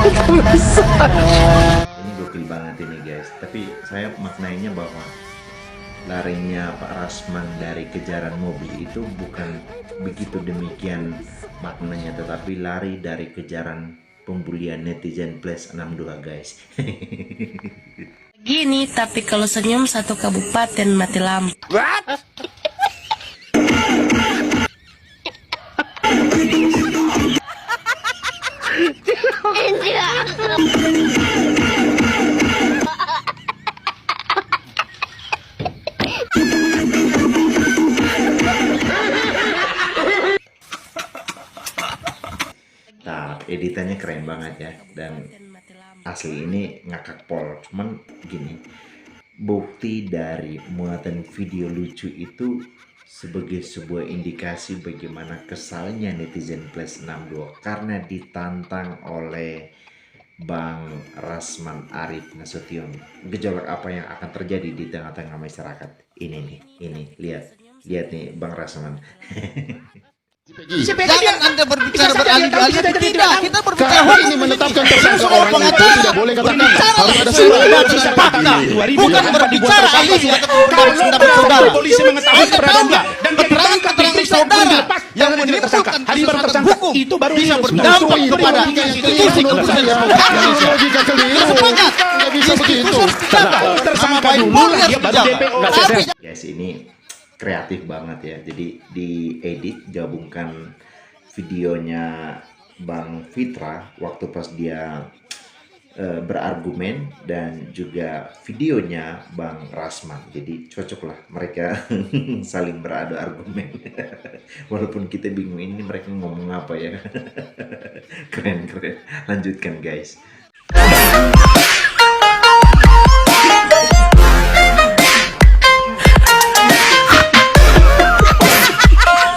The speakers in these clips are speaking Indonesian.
Ini gokil banget ini guys. Tapi saya maknainya bahwa larinya Pak Rasman dari kejaran mobil itu bukan begitu demikian maknanya, tetapi lari dari kejaran pembulian netizen plus 62 guys. Gini, tapi kalau senyum satu kabupaten mati lampu. Nah, editannya keren banget ya, dan asli ini ngakak pol. Cuman gini, bukti dari muatan video lucu itu sebagai sebuah indikasi bagaimana kesalnya netizen plus 62 karena ditantang oleh Bang Rasman Arif Nasution. Gejolak apa yang akan terjadi di tengah-tengah masyarakat ini nih, ini lihat nih Bang Rasman. Jangan Anda berbicara beralih-alih. Tidak, kita berbicara Karena ini menetapkan tersangka orang itu tidak boleh katakan harus ada surat fakta, bukan berbicara alihnya pendapat saudara. Polisi mengetahui keberadaannya dan keterangan saudara yang menimbulkan kesesatan hukum itu baru bisa berdampak kepada institusi kepolisian logika keliru. Tidak bisa begitu. tersangka dulu dia baru DPO. Guys, ini kreatif banget ya. Jadi diedit, gabungkan videonya Bang Fitra waktu pas dia berargumen dan juga videonya Bang Rasman. Jadi cocok lah mereka saling beradu argumen. Walaupun kita bingung ini mereka ngomong apa ya. Keren. Lanjutkan guys.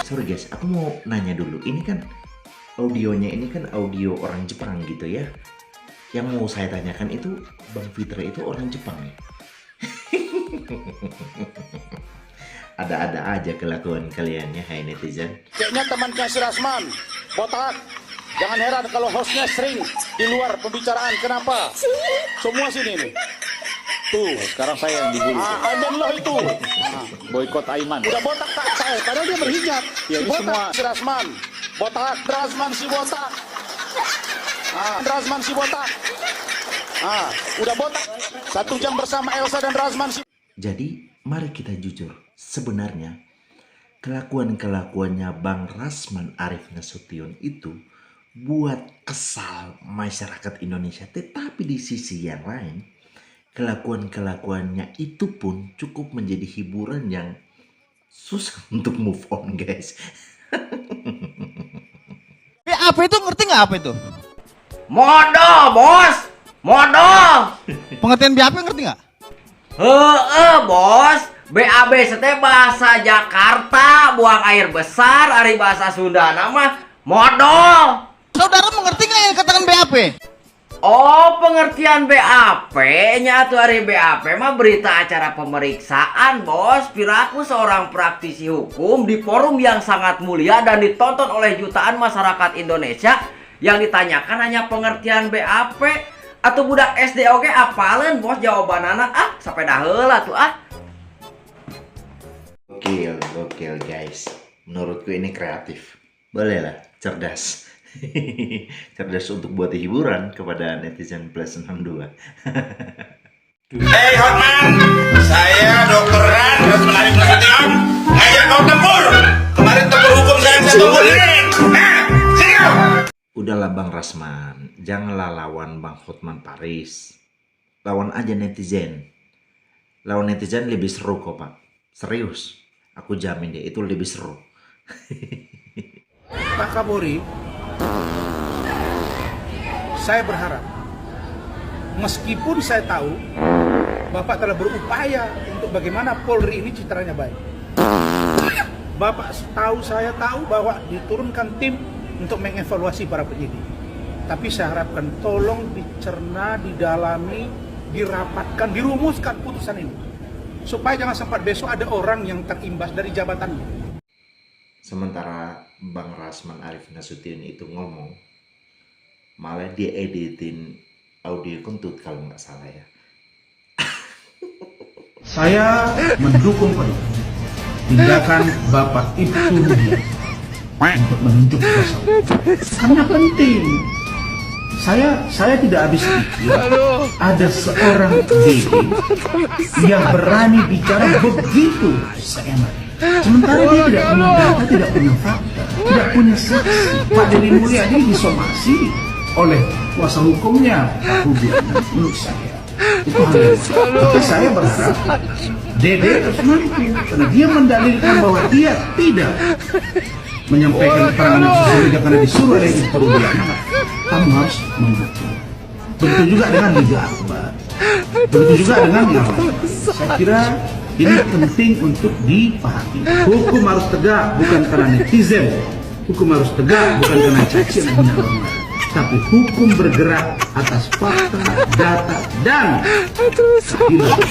Sorry guys, aku mau nanya dulu. Ini kan audionya ini kan audio orang Jepang gitu ya. Yang mau saya tanyakan itu Bang Fitra itu orang Jepang ya? Ada-ada aja kelakuan kalian ya, hai netizen. Kayaknya temannya si Rasman, botak. Jangan heran kalau hostnya sering di luar pembicaraan. Kenapa? Semua sini nih. Tuh, sekarang saya yang dibully. Aiman loh itu. Boykot Aiman. Udah botak tak saya, padahal dia berhijab. Ya, si botak semua. Si Rasman, botak. Rasman si botak. Rasman si botak. Udah botak. 1 jam bersama Elsa dan Rasman si. Jadi mari kita jujur, sebenarnya kelakuan-kelakuannya Bang Rasman Arif Nasution itu buat kesal masyarakat Indonesia. Tetapi di sisi yang lain, kelakuan-kelakuannya itu pun cukup menjadi hiburan yang susah untuk move on guys. BAP itu ngerti nggak apa itu? Modo, bos. Modo. Pengertian BAP ngerti nggak? Bos. BAB teh bahasa Jakarta, buang air besar, ari bahasa Sunda nama modo. Saudara mengerti nggak yang dikatakan BAP? Oh, pengertian BAP nya tuh hari BAP mah berita acara pemeriksaan, bos. Piraku seorang praktisi hukum di forum yang sangat mulia dan ditonton oleh jutaan masyarakat Indonesia. Yang ditanyakan hanya pengertian BAP. Atau budak SD oke apalen, bos, jawaban anak sampai dah heula tuh Gokil guys. Menurutku ini kreatif. Boleh lah, cerdas. Cerdas untuk buat hiburan kepada netizen plus 62. Hei Hotman, saya Dr. Rasman Arif Nasution ngajak kau tempur. Kemarin tempur hukum saya tempur ini. Sini kau. Udahlah Bang Rasman, janganlah lawan Bang Hotman Paris. Lawan aja netizen. Lawan netizen lebih seru kok Pak. Serius, aku jamin deh itu lebih seru. Pak Kapolri, saya berharap, meskipun saya tahu Bapak telah berupaya untuk bagaimana Polri ini citranya baik. Bapak tahu, saya tahu bahwa diturunkan tim untuk mengevaluasi para penyidik. Tapi saya harapkan tolong dicerna, didalami, dirapatkan, dirumuskan putusan ini. Supaya jangan sempat besok ada orang yang terimbas dari jabatannya. Sementara Bang Rasman Arif Nasution itu ngomong, malah dia editin audio kentut kalau nggak salah ya. Saya mendukung penuh tindakan Bapak Ibtu Rudian untuk menunjuk kuasa hukum. Karena penting. Saya tidak habis pikir ada seorang DD yang berani bicara begitu seenaknya. Sementara dia tidak punya data, tidak punya fakta, tidak punya saksi. Pak Deddy Mulyadi disomasi oleh kuasa hukumnya Pak Rudian. Menurut saya itu hal yang salah. Maka saya berharap Dede harus mampu, karena dia mendalilkan bahwa dia tidak menyampaikan keterangan yang sesungguhnya karena disuruh oleh Ibtu Rudian. Kamu harus mendukung. Begitu juga dengan Liga Akbar, begitu juga dengan yang lain. Saya kira ini penting untuk dipahami. Hukum harus tegak bukan karena netizen, hukum harus tegak bukan karena caci dan hina, tapi hukum bergerak atas fakta, data, dan keadilan.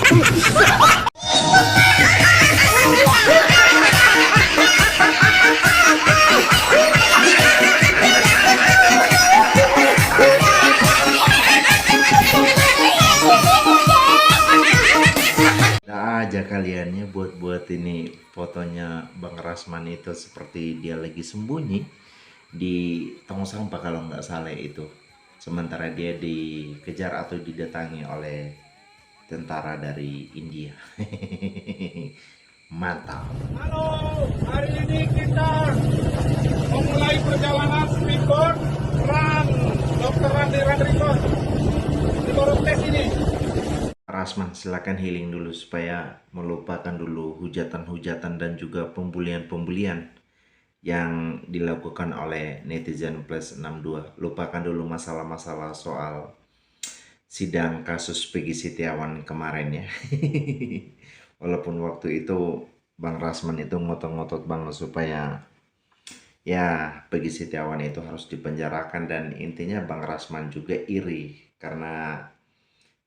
Aja kaliannya buat ini fotonya Bang Rasman itu seperti dia lagi sembunyi di tong sampah kalau nggak salah itu, sementara dia dikejar atau didatangi oleh tentara dari India. Mantap. Halo, hari ini kita memulai perjalanan speedboat Run Dr. Randy Randrikon di Boroktes ini. Rasman, silakan healing dulu supaya melupakan dulu hujatan-hujatan dan juga pembulian-pembulian yang dilakukan oleh netizen plus 62. Lupakan dulu masalah-masalah soal sidang kasus Peggy Setiawan kemarin ya. Walaupun waktu itu Bang Rasman itu ngotot-ngotot banget supaya ya Peggy Setiawan itu harus dipenjarakan, dan intinya Bang Rasman juga iri karena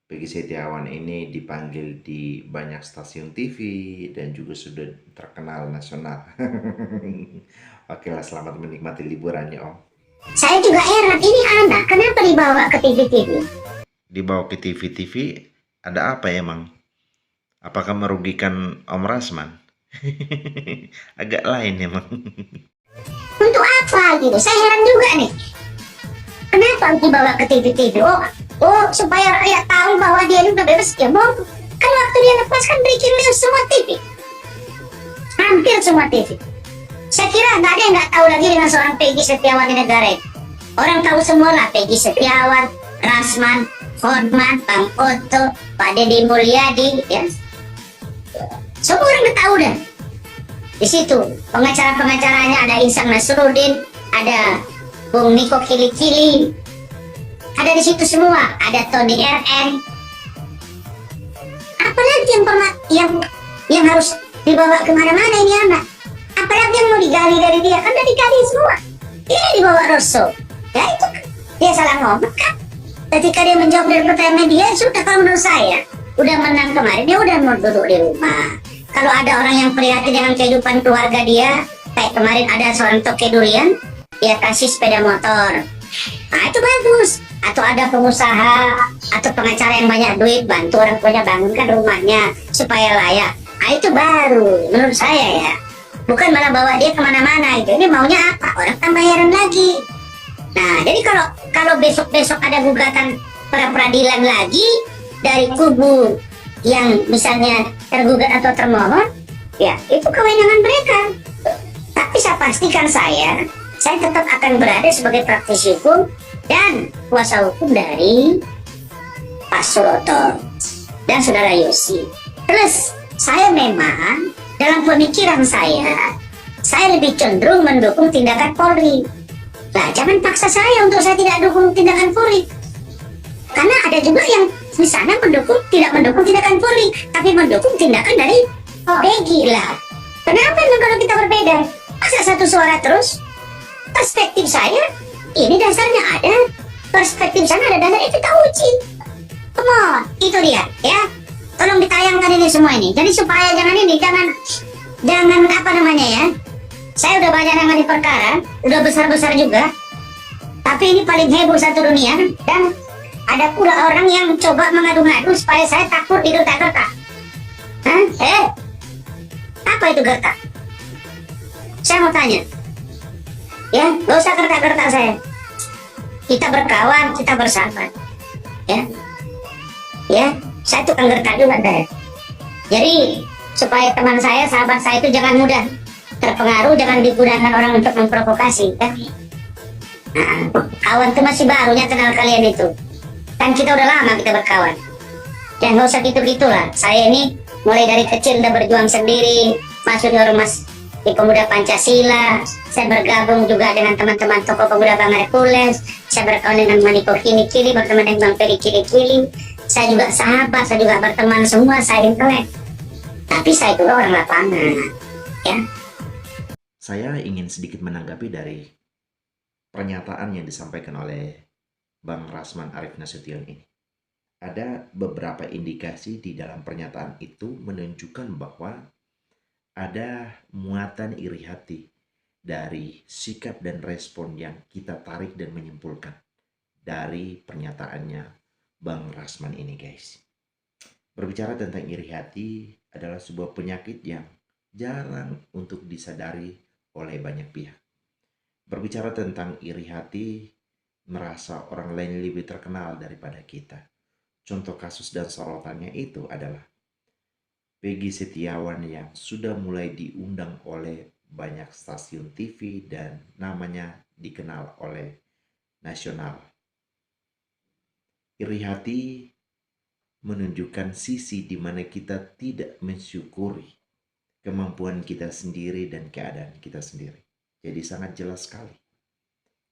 Peggy Setiawan ini dipanggil di banyak stasiun TV dan juga sudah terkenal nasional. Oke lah, selamat menikmati liburannya Om. Saya juga heran, ini anak kenapa dibawa ke TV-TV? Dibawa ke TV-TV ada apa ya Mang? Apakah merugikan Om Rasman? Agak lain ya Mang. Untuk apa gitu? Saya heran juga nih. Kenapa dibawa ke TV-TV? Oh, supaya rakyat tahu bahwa dia udah bebas. Ya mau, kan waktu dia lepaskan breaking news semua TV, hampir semua TV. Saya kira nggak ada yang nggak tahu lagi dengan seorang Peggy Setiawan di negara ini. Orang tahu semua lah, Peggy Setiawan, Rasman, Hotman, Bang Otto, Pak Deddy Mulyadi, ya. Semua orang udah tahu dah. Di situ pengacara-pengacaranya ada Insang Nasruddin, ada Bung Niko Kili-Kili. Ada di situ semua, ada Tony RN. Apalagi yang harus dibawa kemana-mana ini anak? Apalagi yang mau digali dari dia? Kan udah digali semua. Ini dibawa Rosso. Ya itu dia salah ngomong kan? Ketika dia menjawab dari pertanyaan media, sudah, kalau menurut saya udah menang kemarin, dia udah mau duduk di rumah. Kalau ada orang yang prihatin dengan kehidupan keluarga dia, kayak kemarin ada seorang toke durian, dia kasih sepeda motor. Nah itu bagus. Atau ada pengusaha atau pengacara yang banyak duit, bantu orang punya bangunkan rumahnya supaya layak. Nah itu baru menurut saya ya. Bukan malah bawa dia kemana-mana gitu. Ini maunya apa? Orang tambah heran lagi. Nah jadi kalau besok-besok ada gugatan pra peradilan lagi dari kubu yang misalnya tergugat atau termohon, ya itu kewenangan mereka. Tapi saya pastikan saya tetap akan berada sebagai praktisi hukum dan kuasa hukum dari Pak Suroto dan Saudara Yosi. Plus saya memang dalam pemikiran saya lebih cenderung mendukung tindakan Polri. Lah jangan paksa saya untuk saya tidak dukung tindakan Polri. Karena ada juga yang di sana tidak mendukung tindakan Polri, tapi mendukung tindakan dari Peggy lah. Kenapa memang kalau kita berbeda? Masa satu suara terus? Perspektif saya ini dasarnya ada, perspektif sana ada dasar, itu kita uji. Come on, itu dia ya. Tolong ditayangkan ini semua ini. Jadi supaya jangan apa namanya ya. Saya udah banyak nangani perkara, udah besar-besar juga. Tapi ini paling heboh satu dunia, dan ada pula orang yang mencoba mengadu-ngadu supaya saya takut digertak-gertak. Hah? Apa itu gertak? Saya mau tanya. Ya, gak usah gertak-gertak saya. Kita berkawan, kita bersahabat. Ya, saya tukang gertak juga deh. Jadi supaya teman saya, sahabat saya itu jangan mudah terpengaruh, jangan digunakan orang untuk memprovokasi. Kawan itu masih barunya kenal kalian itu. Kan kita udah lama kita berkawan. Ya nggak usah gitu-gitulah. Saya ini mulai dari kecil udah berjuang sendiri, masuk di ormas di Pemuda Pancasila. Saya bergabung juga dengan teman-teman tokoh pemuda Bang Hercules. Saya berkawan dengan Maniko Kili-Kili, berteman dengan Bang Ferry Kili-Kili. Saya juga sahabat, saya juga berteman semua, saya intelek. Tapi saya juga orang lapangan. Ya. Saya ingin sedikit menanggapi dari pernyataan yang disampaikan oleh Bang Rasman Arief Nasution ini. Ada beberapa indikasi di dalam pernyataan itu menunjukkan bahwa ada muatan iri hati dari sikap dan respon yang kita tarik dan menyimpulkan dari pernyataannya Bang Rasman ini, guys. Berbicara tentang iri hati adalah sebuah penyakit yang jarang untuk disadari oleh banyak pihak. Berbicara tentang iri hati, merasa orang lain lebih terkenal daripada kita. Contoh kasus dan sorotannya itu adalah Peggy Setiawan yang sudah mulai diundang oleh banyak stasiun TV dan namanya dikenal oleh nasional. Iri hati menunjukkan sisi di mana kita tidak mensyukuri kemampuan kita sendiri dan keadaan kita sendiri. Jadi sangat jelas sekali.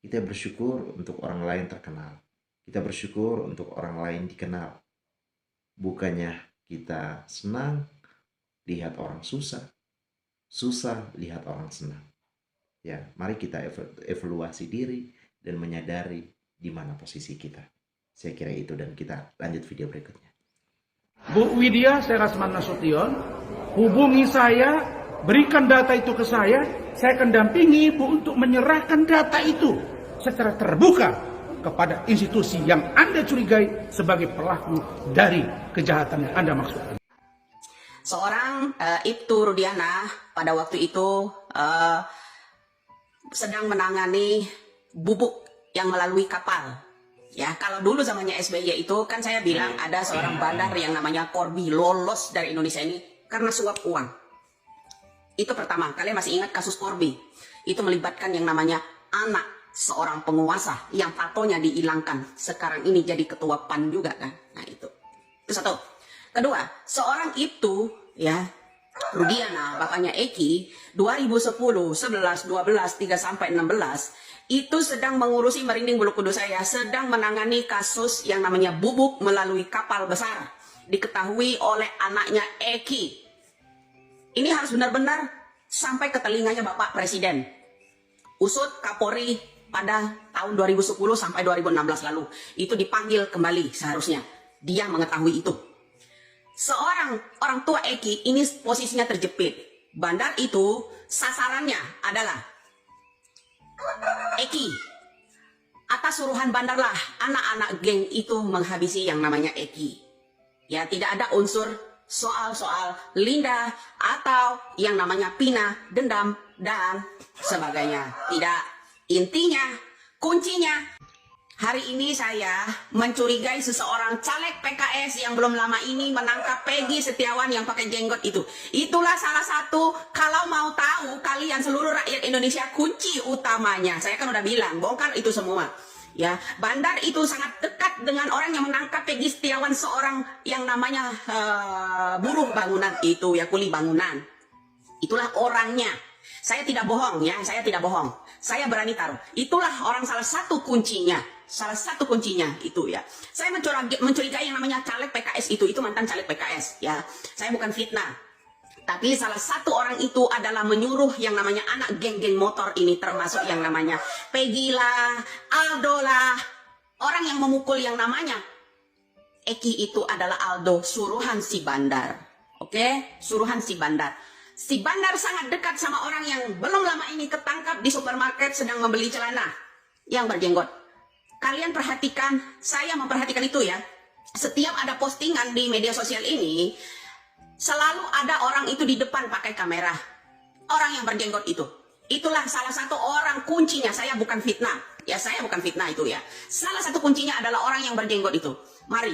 Kita bersyukur untuk orang lain terkenal. Kita bersyukur untuk orang lain dikenal. Bukannya kita senang lihat orang susah. Susah lihat orang senang. Ya, mari kita evaluasi diri dan menyadari di mana posisi kita. Saya kira itu, dan kita lanjut video berikutnya. Bu Widya, saya Rasman Nasution, hubungi saya, berikan data itu ke saya akan dampingi Ibu untuk menyerahkan data itu secara terbuka kepada institusi yang Anda curigai sebagai pelaku dari kejahatan yang Anda maksudkan. Seorang Ibtu Rudiana pada waktu itu sedang menangani bubuk yang melalui kapal. Ya, kalau dulu zamannya SBY itu kan saya bilang ada seorang bandar yang namanya Corby lolos dari Indonesia ini karena suap uang. Itu pertama, kalian masih ingat kasus Corby? Itu melibatkan yang namanya anak seorang penguasa yang tatonya dihilangkan. Sekarang ini jadi ketua PAN juga kan. Nah itu satu. Kedua, seorang itu ya Rudiana, bapaknya Eki, 2010, 11, 12, 3 sampai 16 itu sedang mengurusi Merinding Bulu Kudus, saya sedang menangani kasus yang namanya bubuk melalui kapal besar diketahui oleh anaknya Eki. Ini harus benar-benar sampai ke telinganya Bapak Presiden. Usut Kapolri pada tahun 2010 sampai 2016 lalu itu dipanggil kembali seharusnya. Dia mengetahui itu. Seorang orang tua Eki ini posisinya terjepit. Bandar itu sasarannya adalah Eki. Atas suruhan bandarlah anak-anak geng itu menghabisi yang namanya Eki. Ya, tidak ada unsur soal-soal Linda atau yang namanya Pina, dendam, dan sebagainya. Tidak. Intinya, kuncinya, hari ini saya mencurigai seseorang caleg PKS yang belum lama ini menangkap Peggy Setiawan yang pakai jenggot itu. Itulah salah satu, kalau mau tahu kalian seluruh rakyat Indonesia, kunci utamanya. Saya kan udah bilang, bongkar itu semua. Ya, bandar itu sangat dekat dengan orang yang menangkap Peggy Setiawan, seorang yang namanya buruh bangunan itu, ya kuli bangunan. Itulah orangnya. Saya tidak bohong ya, saya tidak bohong. Saya berani taruh. Itulah orang salah satu kuncinya. Salah satu kuncinya itu ya. Saya mencurigai yang namanya caleg PKS itu mantan caleg PKS ya. Saya bukan fitnah. Tapi salah satu orang itu adalah menyuruh yang namanya anak geng-geng motor ini, termasuk yang namanya Peggy lah, Aldo lah. Orang yang memukul yang namanya Eki itu adalah Aldo, suruhan si bandar. Oke? Suruhan si bandar. Si bandar sangat dekat sama orang yang belum lama ini ketangkap di supermarket sedang membeli celana yang berjenggot. kalian perhatikan, saya memperhatikan itu ya. Setiap ada postingan di media sosial ini, selalu ada orang itu di depan pakai kamera. Orang yang berjenggot itu. Itulah salah satu orang kuncinya. Saya bukan fitnah. Ya, saya bukan fitnah itu ya. Salah satu kuncinya adalah orang yang berjenggot itu. Mari,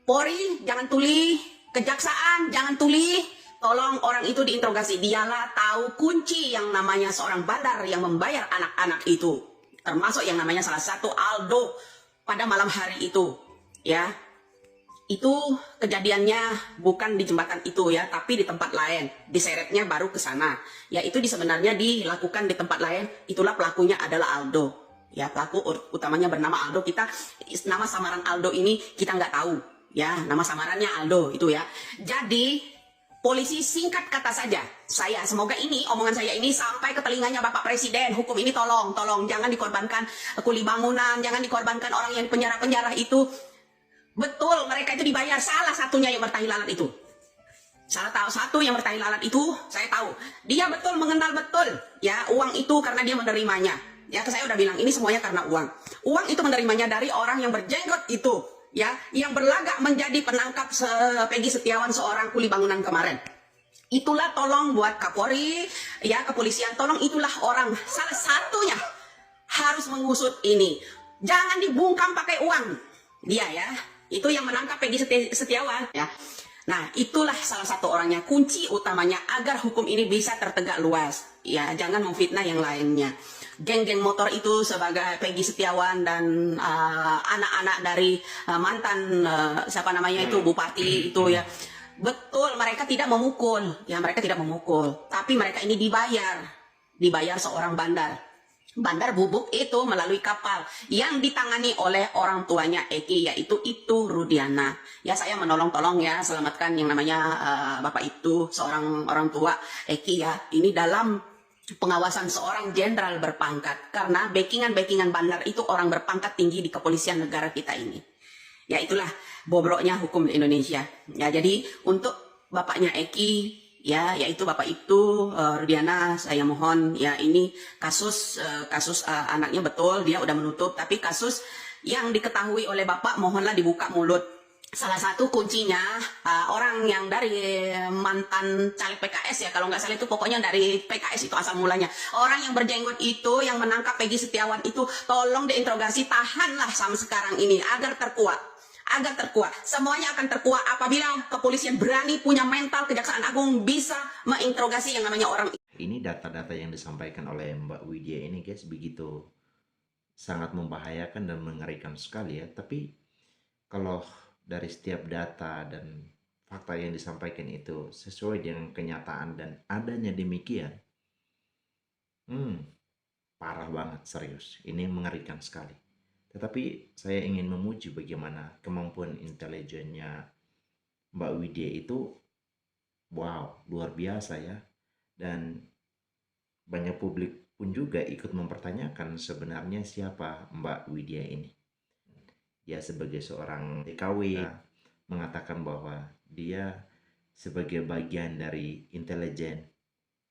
Polri jangan tuli, kejaksaan jangan tuli. Tolong orang itu diinterogasi. Dialah tahu kunci yang namanya seorang bandar yang membayar anak-anak itu. Termasuk yang namanya salah satu Aldo pada malam hari itu. Ya, itu kejadiannya bukan di jembatan itu ya, tapi di tempat lain. Diseretnya baru ke sana. Ya, itu sebenarnya dilakukan di tempat lain. Itulah pelakunya adalah Aldo. Ya, pelaku utamanya bernama Aldo. Kita nama samaran Aldo ini kita nggak tahu. Ya, nama samarannya Aldo itu ya. Jadi polisi singkat kata saja, saya semoga ini omongan saya ini sampai ke telinganya Bapak Presiden. Hukum ini tolong jangan dikorbankan kuli bangunan, jangan dikorbankan orang yang penjara-penjara itu. Betul, mereka itu dibayar. Salah satunya yang bertahi lalat itu. Satu yang bertahi lalat itu saya tahu. Dia betul mengenal betul ya uang itu karena dia menerimanya. Ya, saya udah bilang ini semuanya karena uang. Uang itu menerimanya dari orang yang berjenggot itu. Ya, yang berlagak menjadi penangkap Peggy Setiawan seorang kuli bangunan kemarin. Itulah tolong buat Kapolri, ya kepolisian, tolong itulah orang salah satunya harus mengusut ini. Jangan dibungkam pakai uang. Dia ya, itu yang menangkap Peggy Setiawan ya. Nah, itulah salah satu orangnya, kunci utamanya agar hukum ini bisa tertegak luas. Ya, jangan memfitnah yang lainnya. Geng-geng motor itu sebagai Peggy Setiawan dan anak-anak dari mantan siapa namanya itu bupati itu ya. Betul, mereka tidak memukul. Ya, mereka tidak memukul, tapi mereka ini dibayar seorang bandar bubuk itu melalui kapal yang ditangani oleh orang tuanya Eki, yaitu Rudiana. Ya, saya menolong-tolong ya, selamatkan yang namanya bapak itu, seorang orang tua Eki ya. Ini dalam pengawasan seorang jenderal berpangkat, karena backingan bandar itu orang berpangkat tinggi di kepolisian negara kita ini. Ya, itulah bobroknya hukum di Indonesia. Ya, jadi untuk bapaknya Eki ya, yaitu bapak itu Rudiana, saya mohon ya, ini kasus anaknya betul dia udah menutup, tapi kasus yang diketahui oleh bapak mohonlah dibuka mulut. Salah satu kuncinya orang yang dari mantan caleg PKS ya, kalau nggak salah itu pokoknya dari PKS itu asal mulanya. Orang yang berjenggot itu yang menangkap Peggy Setiawan itu tolong diinterogasi, tahanlah sampai sekarang ini agar terkuat. Semuanya akan terkuat apabila kepolisian berani, punya mental, Kejaksaan Agung bisa menginterogasi yang namanya orang. Ini data-data yang disampaikan oleh Mbak Widya ini guys begitu sangat membahayakan dan mengerikan sekali ya. Tapi kalau dari setiap data dan fakta yang disampaikan itu sesuai dengan kenyataan dan adanya demikian, parah banget, serius. Ini mengerikan sekali. Tetapi saya ingin memuji bagaimana kemampuan intelijennya Mbak Widya itu, wow, luar biasa ya. Dan banyak publik pun juga ikut mempertanyakan sebenarnya siapa Mbak Widya ini. Dia sebagai seorang TKW mengatakan bahwa dia sebagai bagian dari intelijen,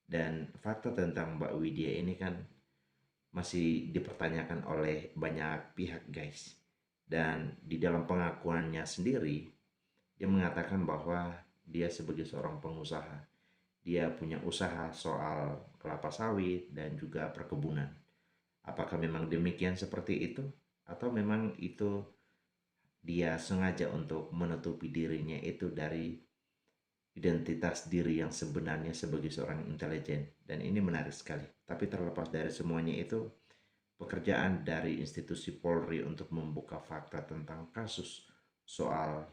dan fakta tentang Mbak Widya ini kan masih dipertanyakan oleh banyak pihak guys. Dan di dalam pengakuannya sendiri dia mengatakan bahwa dia sebagai seorang pengusaha, dia punya usaha soal kelapa sawit dan juga perkebunan. Apakah memang demikian seperti itu, atau memang itu dia sengaja untuk menutupi dirinya itu dari identitas diri yang sebenarnya sebagai seorang intelijen? Dan ini menarik sekali. Tapi terlepas dari semuanya itu, pekerjaan dari institusi Polri untuk membuka fakta tentang kasus soal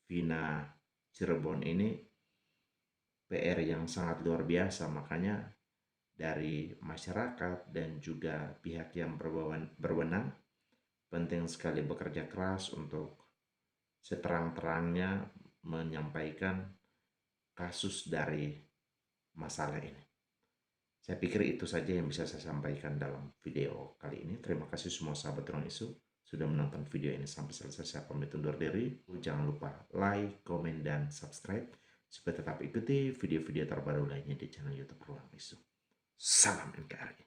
Vina Cirebon ini PR yang sangat luar biasa. Makanya dari masyarakat dan juga pihak yang berwenang penting sekali bekerja keras untuk seterang-terangnya menyampaikan kasus dari masalah ini. Saya pikir itu saja yang bisa saya sampaikan dalam video kali ini. Terima kasih semua sahabat Ruang Isu sudah menonton video ini sampai selesai. Saya pamit undur diri. Jangan lupa like, komen, dan subscribe supaya tetap ikuti video-video terbaru lainnya di channel YouTube Ruang Isu. Salam NKRI.